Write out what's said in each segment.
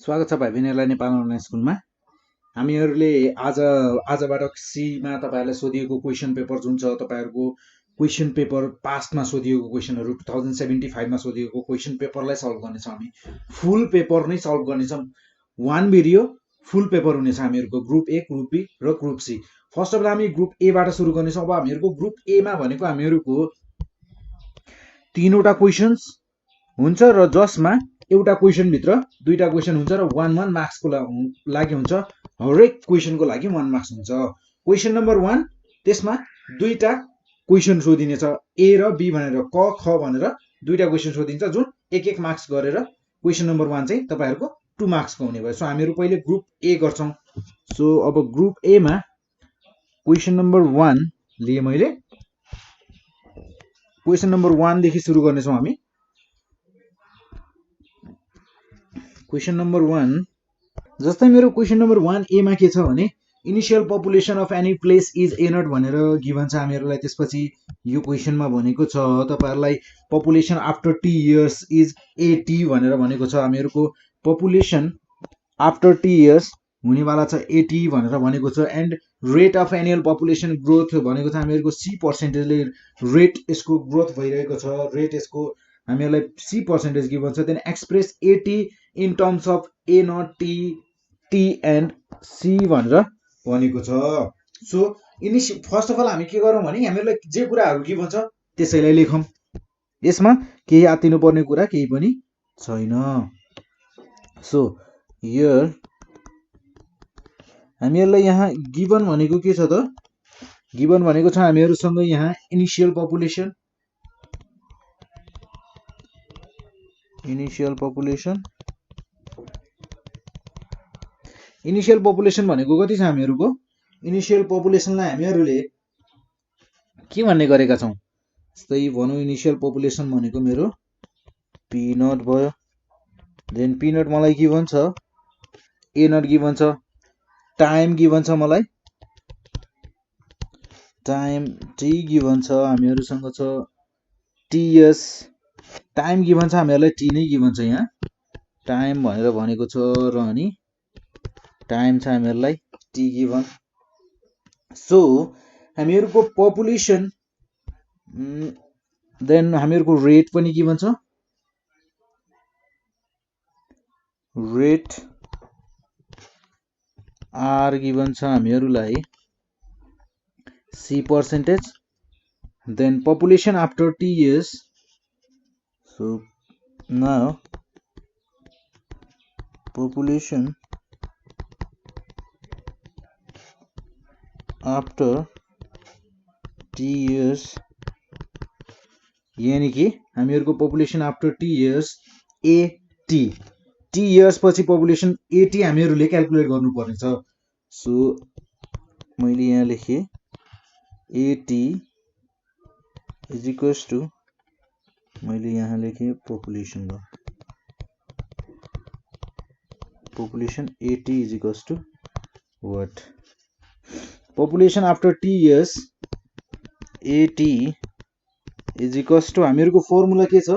स्वागत छ भाइ बहिनीहरूलाई नेपाल अनलाइन स्कुलमा। हामीहरूले आजबाट सीमा तपाईँहरूलाई सोधिएको क्वेसन पेपर जुन छ तपाईँहरूको क्वेसन पेपर पास्टमा सोधिएको क्वेसनहरू 2075मा सोधिएको क्वेसन पेपरलाई सल्भ गर्नेछौँ। हामी फुल पेपर नै सल्भ गर्नेछौँ। वान भिडियो फुल पेपर हुनेछ हामीहरूको ग्रुप ए, ग्रुप बी र group C. First of all हामी ग्रुप एबाट सुरु गर्नेछौँ। अब हामीहरूको ग्रुप एमा भनेको हामीहरूको 3वटा क्वेसन्स हुन्छ र जसमा एउटा क्वेसनभित्र 2टा क्वेसन हुन्छ र 1 मार्क्सको लागि हुन्छ। हरेक क्वेसनको लागि 1 मार्क्स हुन्छ। क्वेसन नम्बर 1 त्यसमा 2टा क्वेसन सोधिनेछ, ए र बी भनेर, क ख भनेर 2टा क्वेसन सोधिन्छ जुन 1 मार्क्स गरेर क्वेसन नम्बर 1 चाहिँ तपाईँहरूको 2 मार्क्सको हुने भयो। सो हामीहरू पहिले ग्रुप ए गर्छौँ। सो अब ग्रुप एमा क्वेसन नम्बर 1 लिए मैले। क्वेसन नम्बर 1 देखि सुरु गर्नेछौँ हामी। क्वेसन नम्बर 1 जस्तै मेरो क्वेसन नम्बर 1 ए मा के छ भने initial population of any place is A naught भनेर गिभन छ हामीहरूलाई। त्यसपछि यो क्वेसनमा भनेको छ तपाईँहरूलाई population after T years is AT भनेर भनेको छ। हामीहरूको पपुलेसन आफ्टर टी इयर्स हुनेवाला छ 80 भनेर भनेको छ। And rate of annual population growth भनेको छ हामीहरूको सी पर्सेन्टेजले रेट यसको ग्रोथ भइरहेको छ। रेट यसको हामीहरूलाई सी पर्सेन्टेज गिभन छ। Then express 80 in terms of A naught T T and C भनेर भनेको छ। सो फर्स्ट अफ अल हामी के गरौँ भने हामीहरूलाई जे कुराहरू गिभन छ त्यसैलाई लेखौँ। यसमा केही आत्तिनु पर्ने कुरा केही पनि छैन। सो हियर हामीहरूलाई यहाँ गिभन भनेको के छ त? गिभन भनेको छ हामीहरूसँग यहाँ इनिशियल पपुलेसन भनेको कति छ हामीहरूको? इनिशियल पपुलेसनलाई हामीहरूले के भन्ने गरेका छौँ? जस्तै भनौँ इनिशियल पपुलेसन भनेको मेरो पी नट भयो। देन पी नट मलाई गिभन छ, ए नट गिभन छ, टाइम गिभन छ मलाई, टाइम टी गिभन छ, हामीहरूसँग छ टीएस, टाइम गिभन छ हामीहरूलाई, टी नै गिभन छ यहाँ टाइम भनेर भनेको छ र अनि टाइम छ हामीहरूलाई टी गिभन। सो हामीहरूको पपुलेसन देन हामीहरूको रेट पनि गिभन छ। रेट आर गिभन छ हामीहरूलाई, C percentage. Then population after T years. So now population after T years यानी कि हामीहरूको population after T years AT, T years पछि पपुलेसन एटी हामीहरूले क्यालकुलेट गर्नुपर्ने छ। सो मैले यहाँ लेखेँ एटी इज इक्वल्स टु, मैले यहाँ लेखेँ पपुलेसन भयो, population AT is equals to what? Population after T years AT is equals to हामीहरूको फर्मुला के छ?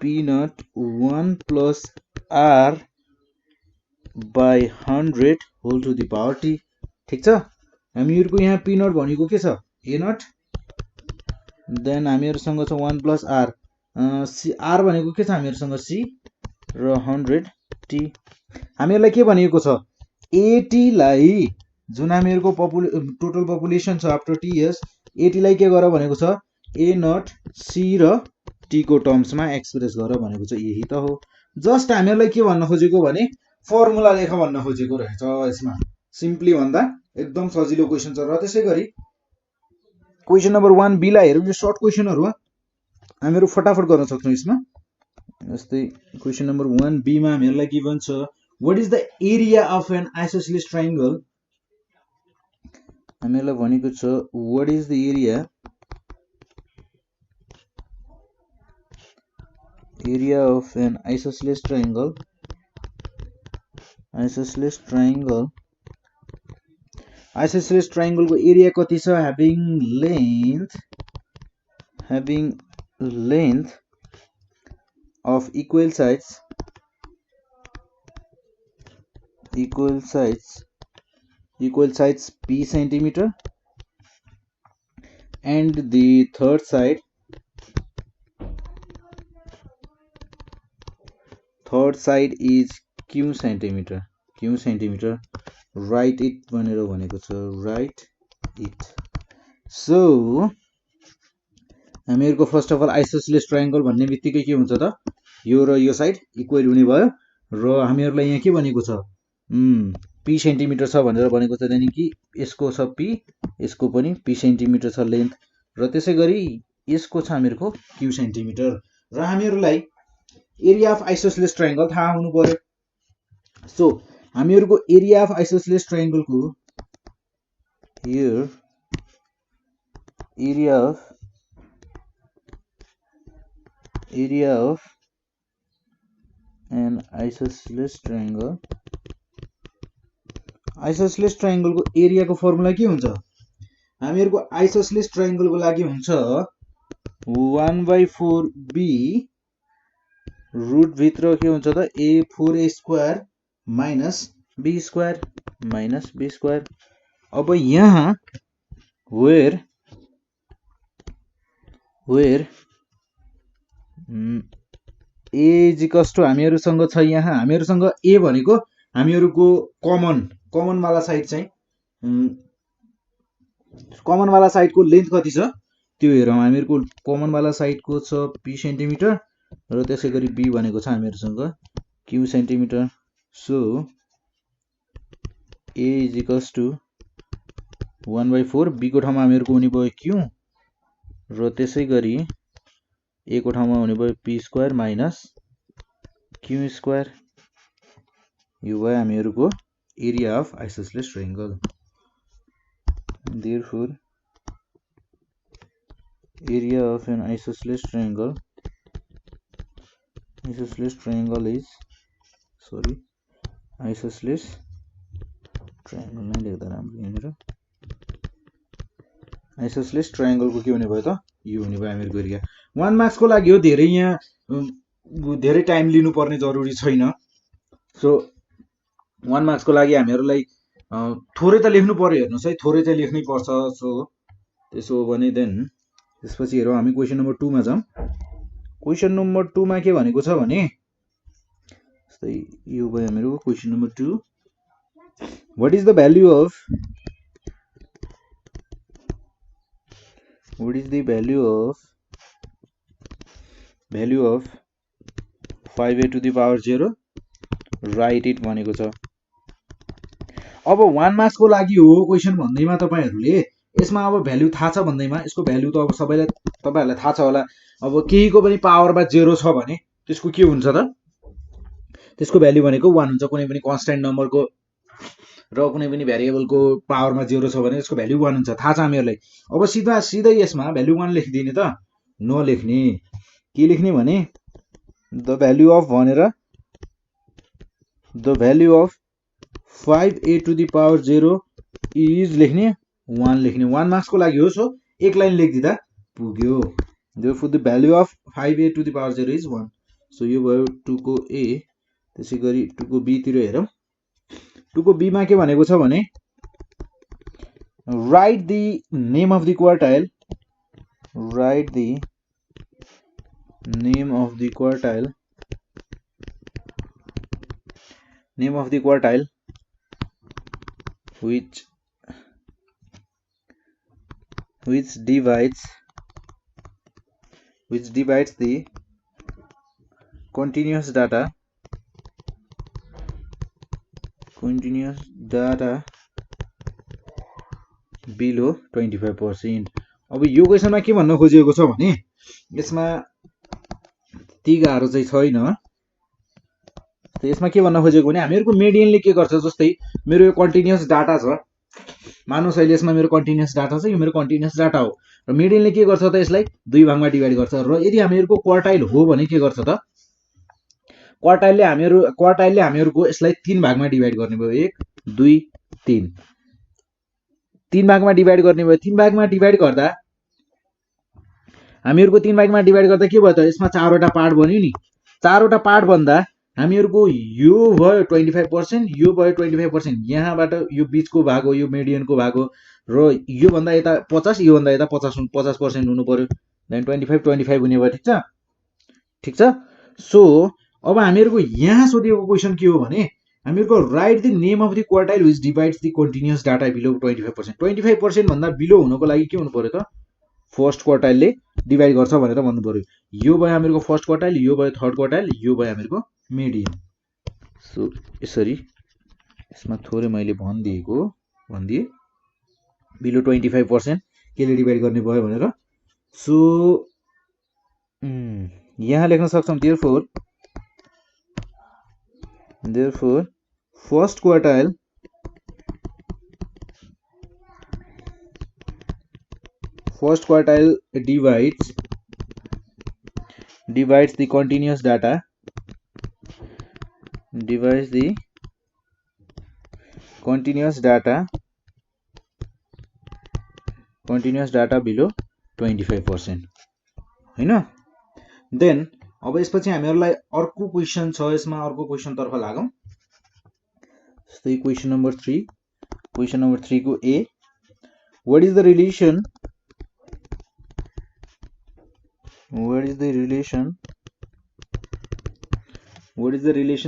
P naught 1 plus R by 100 whole to the power T. ठिक छ। हामीहरूको यहाँ पी नट भनेको के छ? ए नट। देन हामीहरूसँग छ 1 प्लस आर, सी आर भनेको के छ हामीहरूसँग? सी र 100 टी। हामीहरूलाई के भनेको छ? एटीलाई जुन हामीहरूको टोटल पपुलेसन छ आफ्टर टी इयर्स, एटीलाई के गर भनेको छ? ए नट सी र टी को टर्म्समा एक्सप्रेस गर भनेको छ। यही त हो। जस्ट हामीहरूलाई के भन्न खोजेको भने फर्मुला लेख भन्न खोजेको रहेछ। यसमा सिम्पली भन्दा एकदम सजिलो क्वेसन छ। र त्यसै गरी क्वेसन नम्बर 1 बी लाई हेरौँ। यो सर्ट क्वेसनहरू हो, हामीहरू फटाफट गर्न सक्छौँ यसमा। जस्तै क्वेसन नम्बर 1 बी मा हामीहरूलाई गिभन छ what is the area of an isosceles triangle. हामीहरूलाई भनेको छ what is the area of an isosceles triangle. Isosceles triangle को एरिया कति छ? having length of equal sides p centimeter, and the third side is q centimeter. Write it भनेर भनेको छ, write it. So हामीहरुको first of all isosceles triangle भन्ने बित्तिकै के हुन्छ त, यो र यो साइड इक्वल हुने भयो र हामीहरुलाई यहाँ के भनेको छ, p सेन्टिमिटर छ भनेर भनेको छ, यानी कि यसको छ p, यसको पनि p सेन्टिमिटर छ लेन्थ, र त्यसैगरी यसको छ हामीहरुको q सेन्टिमिटर, र हामीहरुलाई एरिया अफ आइसोसेलेस ट्रायंगल थाहा हुनु पर्यो। सो हामीहरुको एरिया अफ आइसोसेलेस ट्रायंगल को here area of an isosceles triangle को एरिया को फर्मुला के हुन्छ, हामीहरुको आइसोसेलेस ट्रायंगल को लागि हुन्छ 1/4b रूट भित्र के हुन्छ त a4a square minus b square. अब यहाँ where a is equals to हामीहरुसँग छ, यहाँ हामीहरुसँग a भनेको हामीहरुको कमन वाला साइड चाहिँ कमन वाला साइड को लेन्थ कति छ त्यो हेरौँ। हामीहरुको कमन वाला साइड को छ p सेन्टिमिटर, र त्यसैगरी b भनेको छ हामीहरुसँग q centimetre. So a is equals to 1/4, b को ठाउँमा हामीहरुको हुने भयो q, र त्यसैगरी a को ठाउँमा हुने भयो p square minus q square. यो भयो हामीहरुको area of isosceles triangle. Therefore area of an isosceles triangle is isosceles triangle नै लेख्दा राम्रो यहाँनिर। आइसोसेलेस ट्रायंगल को के हुने भयो त, यो हुने भयो हामीहरुको एरिया। 1 मार्क्स को लागि हो, धेरै यहाँ धेरै टाइम लिनु पर्ने जरुरी छैन। सो 1 मार्क्स को लागि हामीहरुलाई थोरै त लेख्नु पर्यो, हेर्नुस् है, थोरै चाहिँ लेख्नै पर्छ। सो त्यसो हो भने देन त्यसपछि हेरौँ हामी क्वेशन नम्बर 2 मा जाम। क्वेशन नम्बर 2 मा के भनेको छ भने, जस्तै यो भयो हामीहरुको question number 2, what is the value of 5a to the power 0, write it भनेको छ। अब 1 मार्क्स को लागि हो क्वेशन भन्दैमा तपाईहरुले यसमा अब भ्यालु थाहा छ भन्दैमा, यसको भ्यालु त अब सबैलाई तपाईहरुलाई थाहा छ होला। अब केहीको पनि पावरमा 0 छ भने त्यसको के हुन्छ त, त्यसको भ्यालु भनेको 1 हुन्छ। कुनै पनि कन्स्ट्यान्ट नम्बरको र कुनै पनि भेरिएबलको पावरमा 0 छ भने त्यसको भ्यालु 1 हुन्छ, थाहा छ हामीहरुलाई। अब सिधै यसमा भ्यालु 1 लेखिदिने त, नलेख्ने, के लेख्ने भने द भ्यालु अफ भनेर the value of 5a to the power 0 is लेख्ने 1 लेख्ने। 1 मार्क्स को लागि हो, सो एक लाइन लेखिदिदा पुग्यो। Therefore the value of 5a to the power 0 is 1. So यो भयो 2 को a, त्यसैगरी 2 को b तिर हेरौँ। 2 को b मा के भनेको छ भने, right the name of the quartile, which divides the continuous data below 25%। अब यो क्वेशनमा के भन्न खोजिएको छ भने, यसमा ती गाह्रो चाहिँ छैन। यसमा के भन्न खोजेको भने, हामीहरुको मेडियनले के गर्छ, जस्तै मेरो यो कन्टिन्युअस डाटा छ, मानुस अहिले यसमा मेरो कन्टिन्युअस डाटा छ, यो मेरो कन्टिन्युअस डाटा हो, र मेडियनले के गर्छ त यसलाई 2 भागमा डिवाइड गर्छ। र यदि हामीहरुको क्वार्टाइल हो भने के गर्छ त, क्वार्टाइलले हामीहरुको यसलाई 3 भागमा डिवाइड गर्ने भयो, 1 2 3, 3 भागमा डिवाइड गर्ने भयो। 3 भागमा डिवाइड गर्दा हामीहरुको 3 भागमा डिवाइड गर्दा के भयो त, यसमा 4 वटा पार्ट बन्यो नि, चारवटा पार्ट भन्दा हामीहरुको यो भयो 25%, यो भयो 25%, यहाँबाट यो बीचको भाग हो, यो मिडियनको भाग हो र यो भन्दा यता 50, यो भन्दा यता 50% हुनु पर्यो, देन 25 हुने भयो। ठीक छ। सो अब हामीहरुको यहाँ सोधिएको क्वेशन के हो भने हामीहरुको write the name of the quartile which divides the continuous data below 25%। 25% भन्दा बिलो हुनको लागि के हुनु पर्यो त, फर्स्ट क्वार्टाइलले डिवाइड गर्छ भनेर भन्नु पर्यो। यो भयो हामीहरुको फर्स्ट क्वार्टाइल, यो भयो थर्ड क्वार्टाइल, यो भयो हामीहरुको मिडियन। सो यसरी यसमा थोरै मैले भनिदिए बिलो 25% केले डिवाइड गर्ने भयो भनेर। सो यहाँ लेख्न सक्छौं therefore first quartile divides the continuous data below 25% हैन। देन अब यसपछि हामीहरुलाई अर्को क्वेशन छ, यसमा अर्को क्वेशन तर्फ लागौं। जस्तै क्वेशन नम्बर 3 को ए, what is the relation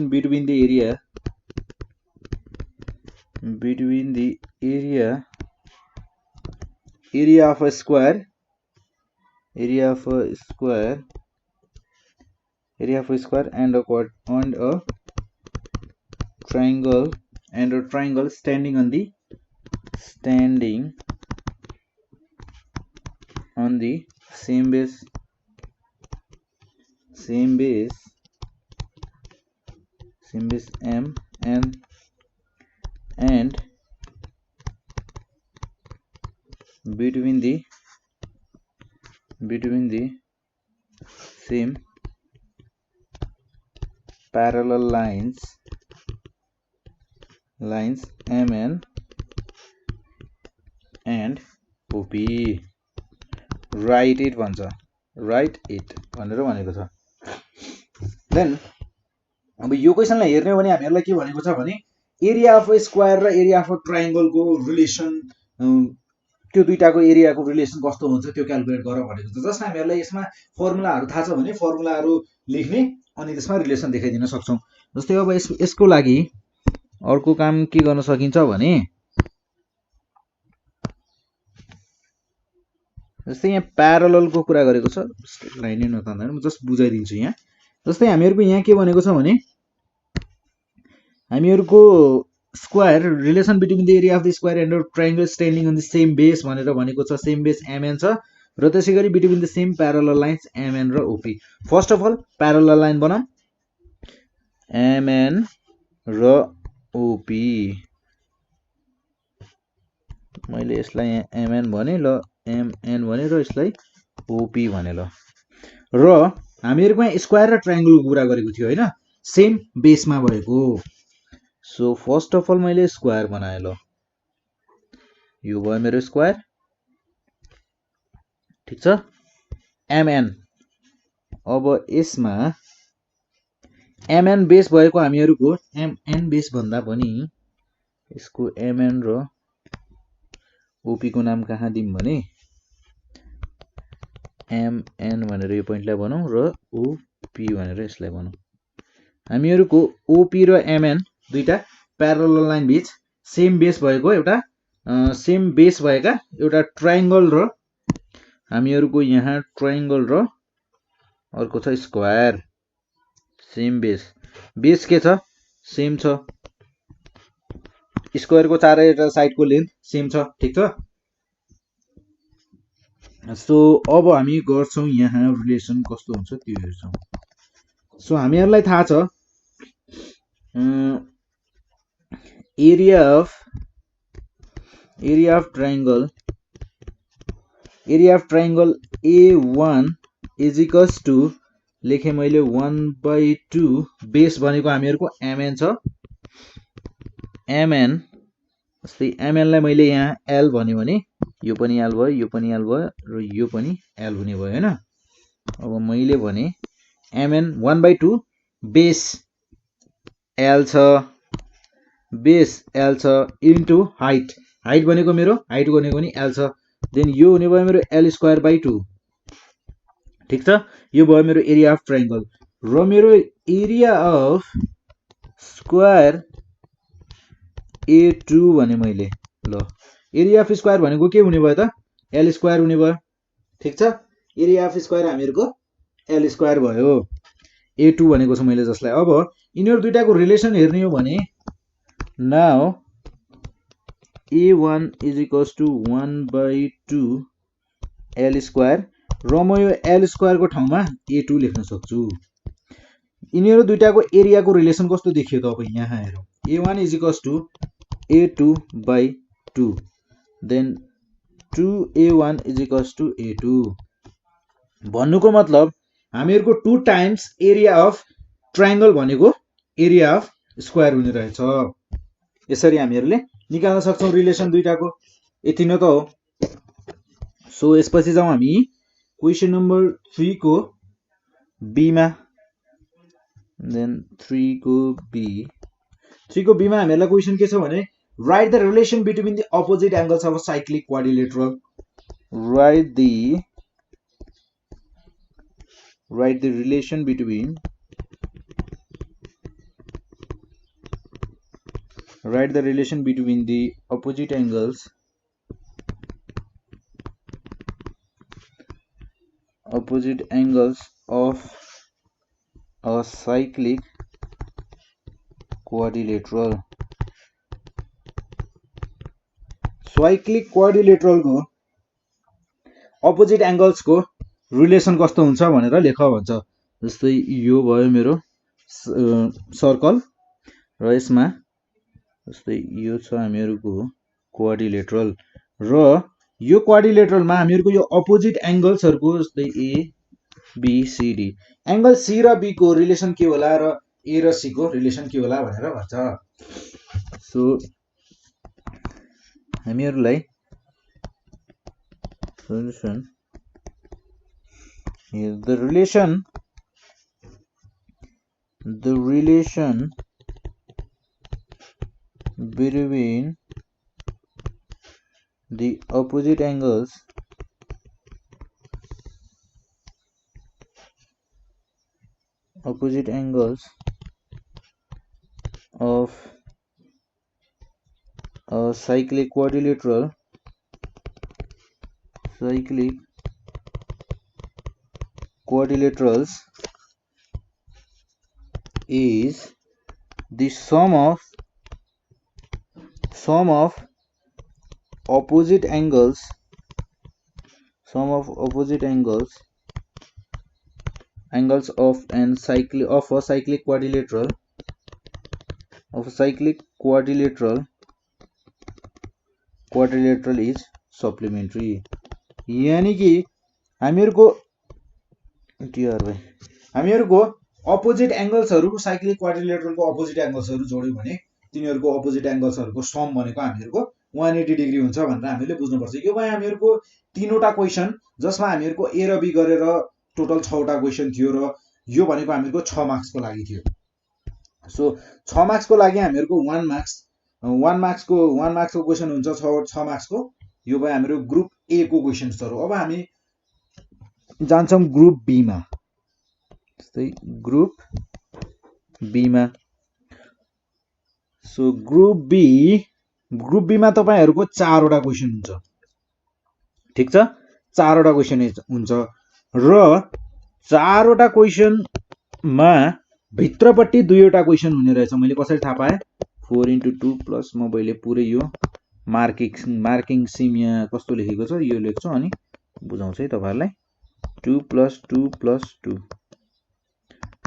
between the area of a square and a triangle standing on the same base M and between the same parallel lines MN and OP, write it भनेर भनेको छ। Then अब यो क्वेशनलाई हेर्ने हो भने हामीहरुलाई के भनेको छ भने एरिया अफ अ स्क्वायर र एरिया अफ अ ट्रायंगलको रिलेसन, त्यो दुईटाको एरियाको रिलेसन कस्तो हुन्छ त्यो क्याल्कुलेट गर भनेको छ। जस्ट हामीहरुलाई यसमा फर्मुलाहरु थाहा छ भने फर्मुलाहरु लेख्ने अनि त्यसमा रिलेसन देखाइदिन सक्छौं। जस्तै अब यसको लागि अर्को काम के गर्न सकिन्छ भने जस्तै यहाँ प्यारललको कुरा गरेको छ, लाइनै नतान्दैन, म जस्ट बुझाइदिन्छु यहाँ। जस्तै हामीहरुको यहाँ के भनेको छ भने हामीहरुको square relation between the area of the square and triangle standing on the same base भनेर भनेको छ। सेम बेस MN छ र त्यसैगरी between the same parallel lines MN र OP। First of all parallel line बनाऊ MN र OP, मैले यसलाई यहाँ MN भने ल MN भने र यसलाई OP भने ल। र हामीहरुको यहाँ स्क्वायर र ट्रायंगलको कुरा गरेको थियो हैन, सेम बेसमा भएको। सो फर्स्ट अफ अल मैले स्क्वायर बनाए ल, यो भयो मेरो स्क्वायर। ठीक छ। MN, अब यसमा MN बेस भएको हामीहरुको MN बेस भन्दा पनि यसको MN र OP को नाम कहाँ दिम भने MN भनेर यो पोइन्टलाई बनाऊ र OP भनेर यसलाई बनाऊ। हामीहरुको OP र MN दुईटा प्यारलल लाइन बीच सेम बेस भएको एउटा ट्रायंगल र हामीहरुको यहाँ ट्रायंगल र अर्को छ स्क्वायर, सेम बेस के छ, सेम छ। स्क्वायर को चारैवटा साइडको लेन्थ सेम छ। ठीक छ। सो अब हामी गर्छौं यहाँ रिलेसन कस्तो हुन्छ त्यो हेर्छौं। सो हामीहरुलाई थाहा छ area of triangle A1 is equals to लेखे मैले 1/2 बेस भनेको हामीहरुको MN छ। MN जस्तै MN लाई मैले यहाँ L भन्यो भने यो पनि L भयो, यो पनि L भयो र यो पनि L हुने भयो हैन। अब मैले भने mn 1/2 बेस l छ बेस l छ इन्टु हाइट भनेको मेरो हाइट भनेको नि l छ देन यो हुने भयो मेरो l²/2 ठीक छ यो भयो मेरो एरिया अफ ट्रायंगल र मेरो एरिया अफ स्क्वायर A2 भने मैले ल एरिया अफ स्क्वायर भनेको के हुने भयो त l² हुने भयो ठीक छ एरिया अफ स्क्वायर हामीहरुको l² भयो A2 भनेको छ मैले जसलाई अब यिनीहरु दुईटाको रिलेसन हेर्ने हो भने नाउ A1 = 1/2 l² र म यो l² को ठाउँमा A2 लेख्न सक्छु यिनीहरु दुईटाको एरियाको रिलेसन कस्तो देखियो त अब यहाँ हेरौं A1 = A2/2 then 2A1 = A2 भन्नुको मतलब हामीहरुको 2 टाइम्स एरिया अफ ट्रायंगल भनेको एरिया अफ स्क्वायर हुने रहेछ यसरी हामीहरुले निकाल्न सक्छौं रिलेसन दुईटाको यति नै त हो सो यसपछि जाउँ हामी क्वेशन नम्बर 3 को बी मा देन 3 को बी मा हामीहरुलाई क्वेशन के छ भने right the relation between the opposite angles of a cyclic quadrilateral right the relation between the opposite angles of a cyclic quadrilateral को अपोजिट एंगल्स को रिलेसन कस्तो हुन्छ भनेर लेख भन्छ जस्तै यो भयो मेरो सर्कल र यसमा जस्तै यो छ हामीहरुको क्वाड्रिलेटरल र यो क्वाड्रिलेटरलमा हामीहरुको यो अपोजिट एंगल्सहरुको जस्तै A B C D angle C र बी को रिलेसन के होला र ए र सी को रिलेसन के होला भनेर भन्छ सो हामीहरुलाई solution here the relation between the opposite angles of a cyclic quadrilateral quadrilaterals is the sum of opposite angles of a cyclic quadrilateral is supplementary यानी कि हामीहरुको अपोजिट एंगल्सहरु साइक्लिक क्वाड्रिलेटरलको अपोजिट एंगल्सहरु जोड्यो भने तिनीहरुको अपोजिट एंगल्सहरुको सम भनेको हामीहरुको 180 degree हुन्छ भनेर हामीले बुझ्नुपर्छ यो भयो हामीहरुको तीनवटा क्वेशन जसमा हामीहरुको ए र बी गरेर टोटल 6 वटा क्वेशन थियो र यो भनेको हामीहरुको 6 मार्क्स को लागि थियो सो 6 मार्क्स को लागि हामीहरुको 1 मार्क्स को क्वेशन हुन्छ 6 मार्क्स को यो भयो हाम्रो ग्रुप ए को क्वेशन्सहरु अब हामी जान्छौं ग्रुप बी मा सो ग्रुप बी मा तपाईहरुको 4 वटा क्वेशन हुन्छ ठीक छ 4 वटा क्वेशन हुन्छ र 4 वटा क्वेशन मा भित्रपट्टि 2 वटा क्वेशन हुने रहेछ मैले कसरी थाहा पाए 4 * 2 प्लस म मैले पुरै यो मार्किङ सिम यहाँ कस्तो लेखेको छ यो लेख्छु अनि बुझाउँछु है तपाईहरुलाई 2 + 2 + 2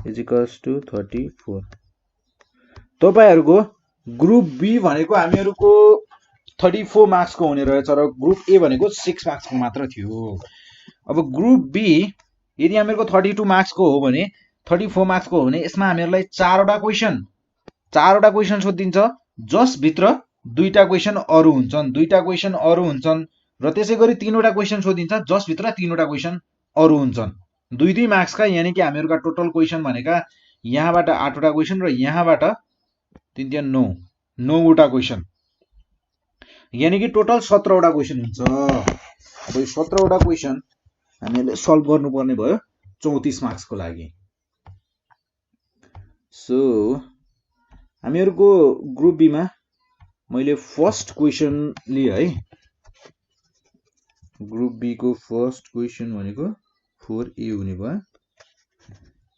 = 34 तपाईहरुको ग्रुप बी भनेको हामीहरुको 34 मार्क्स को हुने रहेछ र ग्रुप ए भनेको 6 मार्क्स को मात्र थियो अब ग्रुप बी यदि हामीहरुको 32 मार्क्स को हो भने 34 मार्क्स को हो भने यसमा हामीहरुलाई 4 वटा क्वेशन सोधिन्छ जस भित्र 2टा क्वेशन अरु हुन्छन् र त्यसैगरी 3 वटा क्वेशन सोधिन्छ जस भित्र 3 वटा क्वेशन अरु हुन्छन् दुई मार्क्सका यानी कि हामीहरुका टोटल क्वेशन भनेका यहाँबाट 8 वटा क्वेशन र यहाँबाट 3 3 9 9 वटा क्वेशन यानी कि टोटल 17 वटा क्वेशन हुन्छ। अब यो 17 वटा क्वेशन हामीले सल्भ गर्नुपर्ने भयो 34 मार्क्सको लागि। सो हामीहरुको ग्रुप बी मा मैले फर्स्ट क्वेशन लिए है। ग्रुप बी को फर्स्ट क्वेशन भनेको 4A हुने भयो।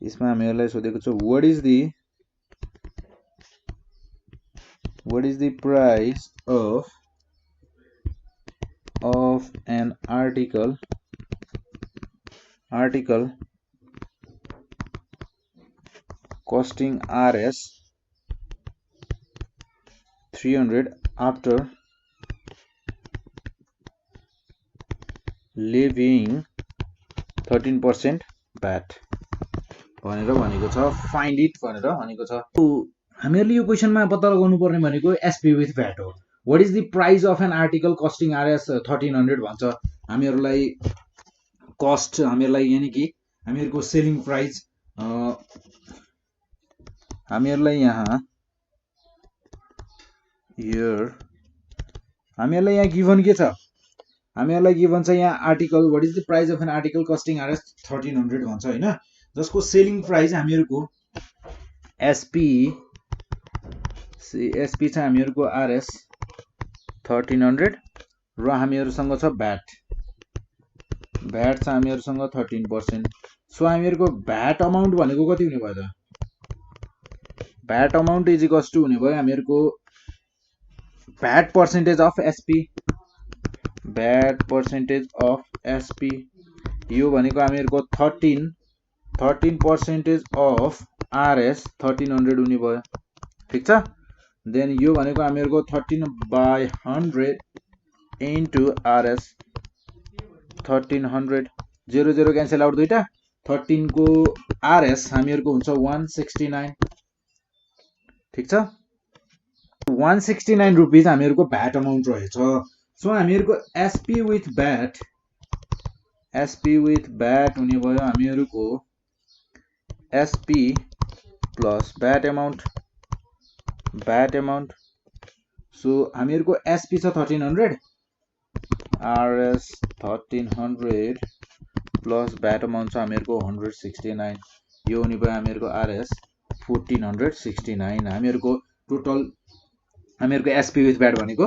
यसमा हामीहरुलाई सोधेको छ what is the price of an article costing Rs 300 after levying 13% VAT भनेर भनेको छ। फाइन्ड इट भनेर भनेको छ। हामीहरुले यो क्वेशनमा पत्ता लगाउनु पर्ने भनेको एसपी विथ भ्याट हो। What is the price of an article costing RS 1300 भन्छ। हामीहरुलाई कस्ट हामीहरुलाई यानी कि हामीहरुको सेलिङ प्राइस हामीहरुलाई यहाँ हामीहरुलाई यहाँ गिभन के छ? हामीहरुलाई गिभन छ यहाँ article what is the price of an article costing RS 1300 भन्छ हैन, जसको सेलिङ प्राइस हामीहरुको एसपी छ हामीहरुको आरएस 1300 र हामीहरुसँग छ भ्याट छ हामीहरुसँग 13%। सो हामीहरुको भ्याट अमाउन्ट भनेको कति हुने भयो त? VAT amount is equals to हुने भयो हामीहरुको भ्याट पर्सेन्टेज अफ एसपी यो भनेको हामीहरुको 13% अफ आरएस 1300 हुने भयो। ठीक छ। देन यो भनेको हामीहरुको 13/100 इन्टु आरएस 1300 0 0 क्यान्सल आउट दुईटा 13 को आरएस हामीहरुको हुन्छ 169। ठीक छ। 169 रुपीस हामीहरुको भ्याट अमाउन्ट रहेछ। सो हामीहरुको एसपी विथ भ्याट हुने भयो हामीहरुको SP plus VAT amount. So हामीहरुको एसपी छ 1300 आरएस 1300 प्लस भ्याट अमाउन्ट छ हामीहरुको 169। यो हुने भयो हामीहरुको आरएस 1469। हामीहरुको टोटल हामीहरुको एसपी विथ भ्याट भनेको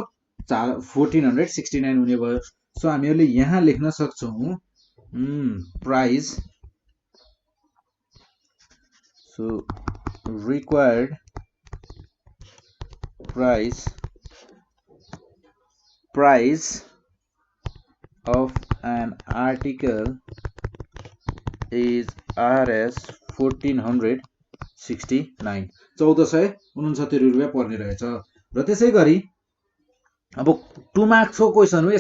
1469 हुने भयो। सो हामीहरुले यहाँ लेख्न सक्छौं price so required price of an article is Rs 1469 1469 रुपैयाँ पर्ने रहेछ। र त्यसै गरी अब 2 मार्क्सको क्वेशन हो।